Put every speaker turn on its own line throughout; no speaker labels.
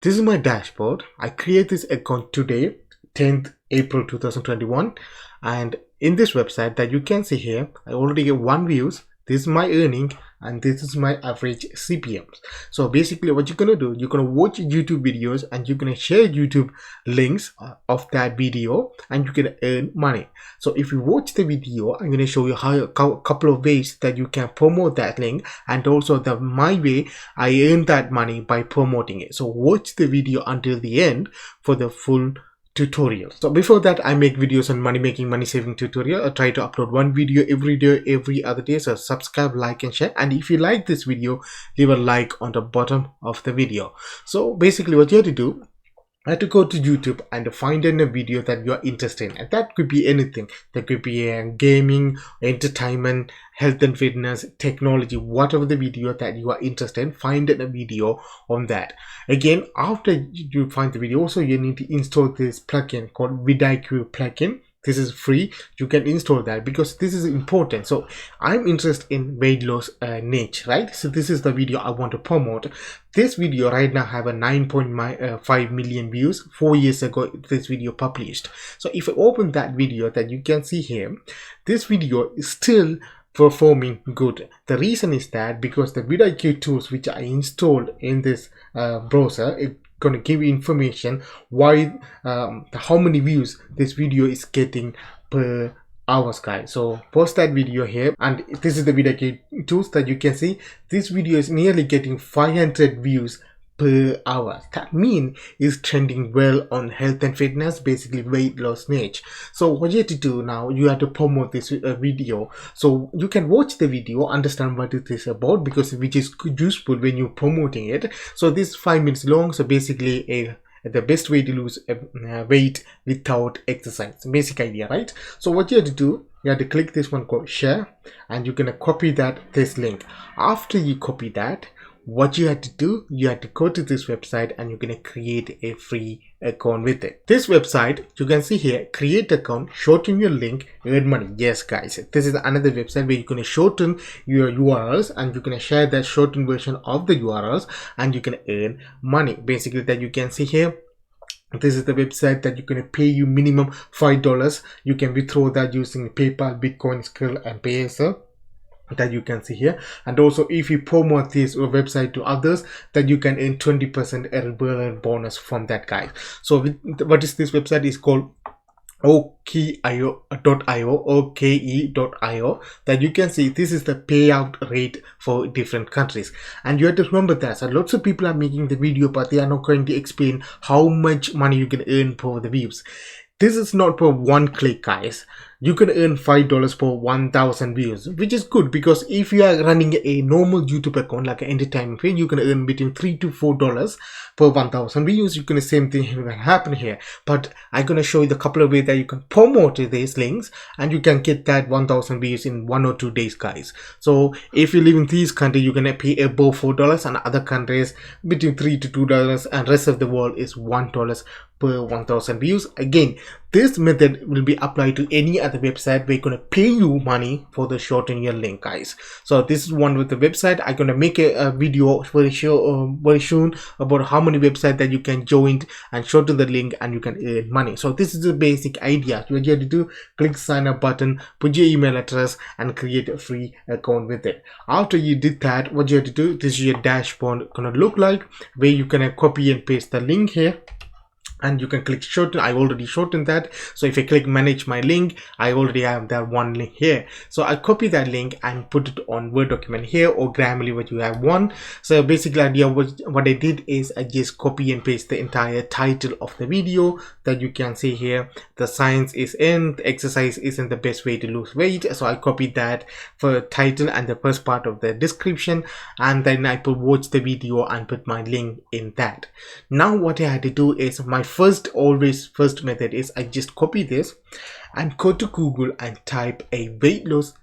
This is my dashboard. I create this account today, 10th April 2021, and in this website that you can see here, I already get 1 views. This is my earning and this is my average CPMs. So basically what you're gonna do, you're gonna watch YouTube videos and you're gonna share YouTube links of that video and you can earn money. So if you watch the video, I'm gonna show you how a couple of ways that you can promote that link, and also my way I earn that money by promoting it. So watch the video until the end for the full tutorial. So before that, I make videos on money making, money saving tutorial. I try to upload 1 video every day, every other day. So subscribe, like and share, and if you like this video, leave a like on the bottom of the video. So basically what you have to do, I have to go to YouTube and find a video that you are interested in, and that could be anything. That could be gaming, entertainment, health and fitness, technology, whatever the video that you are interested in. Find a video on that. Again, after you find the video, also you need to install this plugin called VidIQ plugin. This is free. You can install that because this is important. So I'm interested in weight loss niche, right? So this is the video I want to promote. This video right now have a 9.5 million views. 4 years ago this video published. So if I open that video that you can see here, this video is still performing good. The reason is that because the VidIQ tools which I installed in this browser, it going to give you information why how many views this video is getting per hours, guys. So post that video here, and this is the VidIQ tools that you can see. This video is nearly getting 500 views per hour. That means is trending well on health and fitness, basically weight loss niche. So what you have to do now, you have to promote this video. So you can watch the video, understand what it is about, because which is useful when you're promoting it. So this is 5 minutes long. So basically the best way to lose weight without exercise, basic idea, right? So what you have to do, you have to click this one called share, and you're gonna copy this link. After you copy that, what you have to do, you have to go to this website and you're going to create a free account with it. This website, you can see here, create account, shorten your link, earn money. Yes guys, this is another website where you're going to shorten your URLs and you're going to share that shortened version of the URLs and you can earn money. Basically that you can see here. This is the website that you're going to pay you minimum $5. You can withdraw that using PayPal, Bitcoin, Skrill and Payeser, that you can see here. And also if you promote this website to others, that you can earn 20% referral bonus from that, guys. So what is this website is called oke.io, that you can see. This is the payout rate for different countries, and you have to remember that. So lots of people are making the video, but they are not going to explain how much money you can earn for the views. This is not per 1 click, guys. You can earn $5 per 1,000 views, which is good, because if you are running a normal YouTube account like an entertainment page, you can earn between $3 to $4 per 1,000 views. You can same thing will happen here, but I'm gonna show you the couple of ways that you can promote these links and you can get that 1,000 views in 1 or 2 days, guys. So if you live in these countries, you're gonna pay above $4, and other countries between $3 to $2, and rest of the world is $1 per 1,000 views. Again, this method will be applied to any other website where you're gonna pay you money for the shorten your link, guys. So this is one with the website. I'm gonna make a video very soon about how many websites that you can join and shorten the link and you can earn money. So this is the basic idea. What you have to do, click sign up button, put your email address and create a free account with it. After you did that, what you have to do, this is your dashboard gonna look like, where you can copy and paste the link here. And you can click shorten. I already shortened that. So if I click manage my link, I already have that one link here. So I copy that link and put it on Word document here, or Grammarly, what you have one. So basically idea what I did is I just copy and paste the entire title of the video that you can see here. The science is in, the exercise isn't the best way to lose weight. So I copied that for title and the first part of the description, and then I put watch the video and put my link in that. Now what I had to do is my first method is I just copy this and go to Google and type a weight loss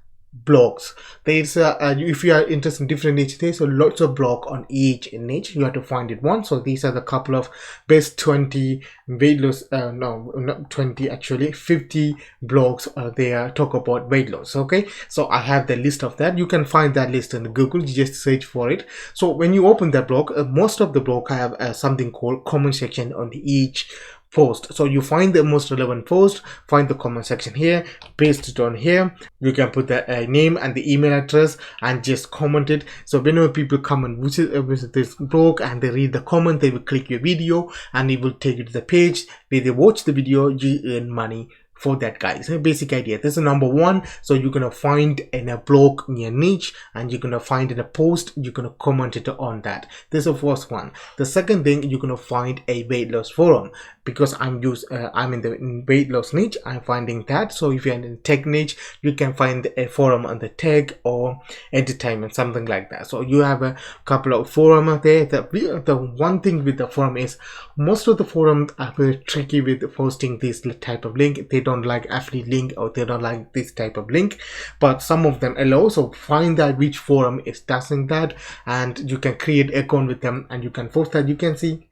blogs. There's if you are interested in different niche, there's a lots of blog on each niche. You have to find it one. So these are the couple of best 20 weight loss, no, not 20, actually 50 blogs they talk about weight loss. Okay, so I have the list of that. You can find that list in Google. You just search for it. So when you open that blog, most of the blog have something called comment section on each post. So you find the most relevant post, find the comment section here, paste it on here. You can put the name and the email address and just comment it. So whenever people come and visit this blog and they read the comment, they will click your video and it will take you to the page where they watch the video. You earn money for that, guys. Basic idea. This is number one. So you're gonna find in a blog in your niche and you're gonna find in a post, you're gonna comment it on that. This is the first one. The second thing, you're gonna find a weight loss forum, because I'm in the weight loss niche. I'm finding that. So if you're in the tech niche, you can find a forum on the tech or entertainment, something like that. So you have a couple of forums there. The one thing with the forum is most of the forums are very tricky with posting this type of link. They don't like affiliate link, or they don't like this type of link, but some of them allow. So find out which forum is doing that, and you can create an account with them and you can post that. You can see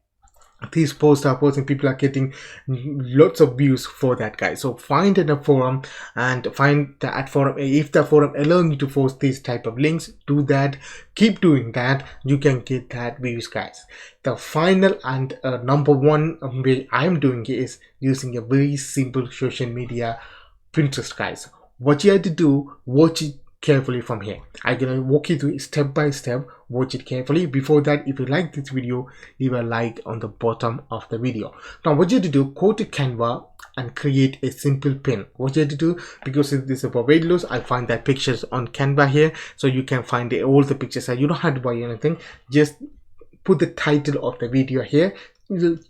these posts are posting, people are getting lots of views for that, guys. So find in a forum and find that forum. If the forum allowing you to post these type of links, do that. Keep doing that. You can get that views, guys. The final and number one way I'm doing is using a very simple social media, Pinterest, guys. What you have to do, watch it carefully from here. I'm gonna walk you through step by step. Watch it carefully. Before that, if you like this video, leave a like on the bottom of the video. Now what you have to do, go to Canva and create a simple pin. What you have to do, because this is about weight loss, I find that pictures on Canva here, so you can find all the pictures. You don't have to buy anything, just put the title of the video here.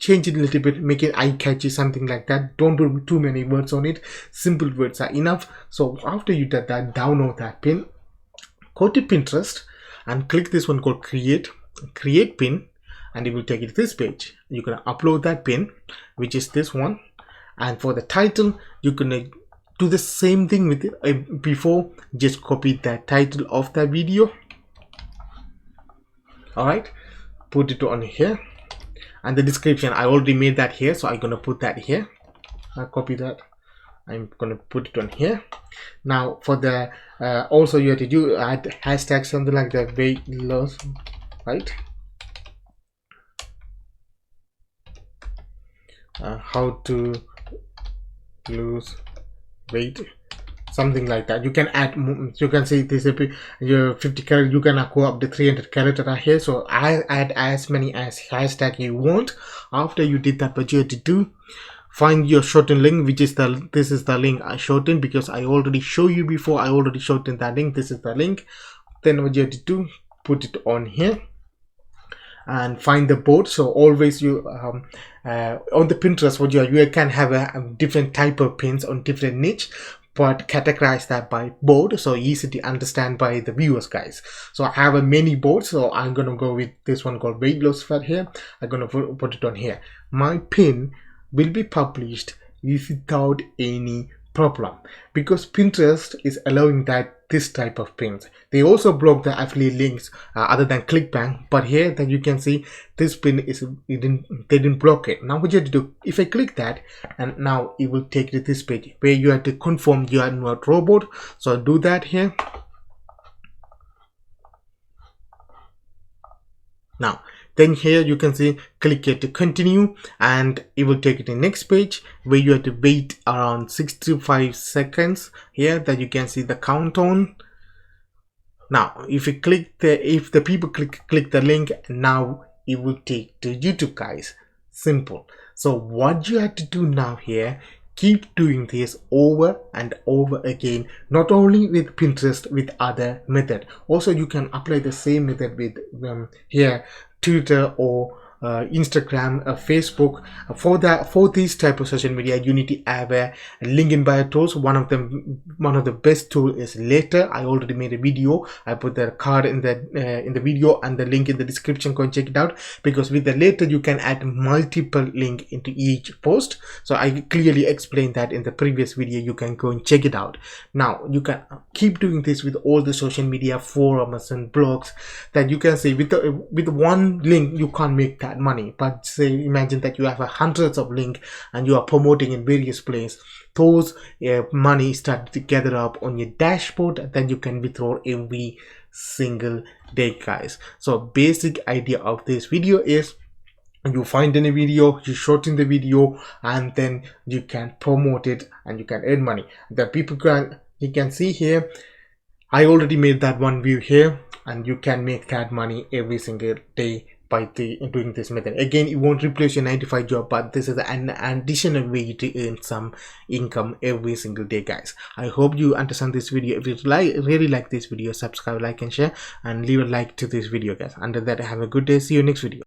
Change it a little bit, make it eye-catchy, something like that. Don't put too many words on it. Simple words are enough. So after you did that, download that pin, go to Pinterest and click this one called create pin, and it will take you to this page. You're gonna upload that pin, which is this one, and for the title you're gonna do the same thing with it before. Just copy that title of that video. All right, put it on here. And the description, I already made that here, so I'm gonna put that here. I'll copy that. I'm gonna put it on here. Now for the also you have to do add hashtag, something like that, weight loss, right? How to lose weight, something like that. You can add, you can say this your 50 character, you can go up to 300 characters are here. So I add as many as hashtag you want. After you did that, what you have to do, find your shortened link, which is this is the link I shortened, because I already show you before. I already shortened that link. This is the link. Then what you have to do, put it on here and find the board. So always you on the Pinterest, what you can have a different type of pins on different niche, but categorize that by board, so easy to understand by the viewers, guys. So I have a many board, so I'm gonna go with this one called weight loss fat here. I'm gonna put it on here. My pin will be published without any problem, because Pinterest is allowing this type of pins. They also block the affiliate links other than ClickBank, but here that you can see this pin is they didn't block it. Now what you have to do, if I click that, and now it will take you to this page where you have to confirm you are not robot. So do that here. Now then here you can see click here to continue, and it will take it to the next page where you have to wait around 65 seconds here, that you can see the countdown. Now if you click if the people click the link, now it will take to YouTube, guys. Simple. So what you have to do now here, keep doing this over and over again, not only with Pinterest, with other method. Also you can apply the same method with here Twitter or Instagram, Facebook. For these type of social media, you need to have a link in bio tools. One of the best tool is Later. I already made a video. I put the card in the video and the link in the description. Go and check it out, because with the Later you can add multiple link into each post. So I clearly explained that in the previous video. You can go and check it out. Now you can keep doing this with all the social media forums and blogs, that you can say with one link you can't make that money, but say imagine that you have hundreds of links and you are promoting in various places. Those money start to gather up on your dashboard, then you can withdraw every single day, guys. So basic idea of this video is, you find any video, you shorten the video, and then you can promote it and you can earn money. The people you can see here, I already made that one view here, and you can make that money every single day by doing this method. Again, it won't replace your 9-to-5 job, but this is an additional way to earn some income every single day, guys. I hope you understand this video. If you really like this video, subscribe, like and share, and leave a like to this video, guys. Under that, have a good day. See you next video.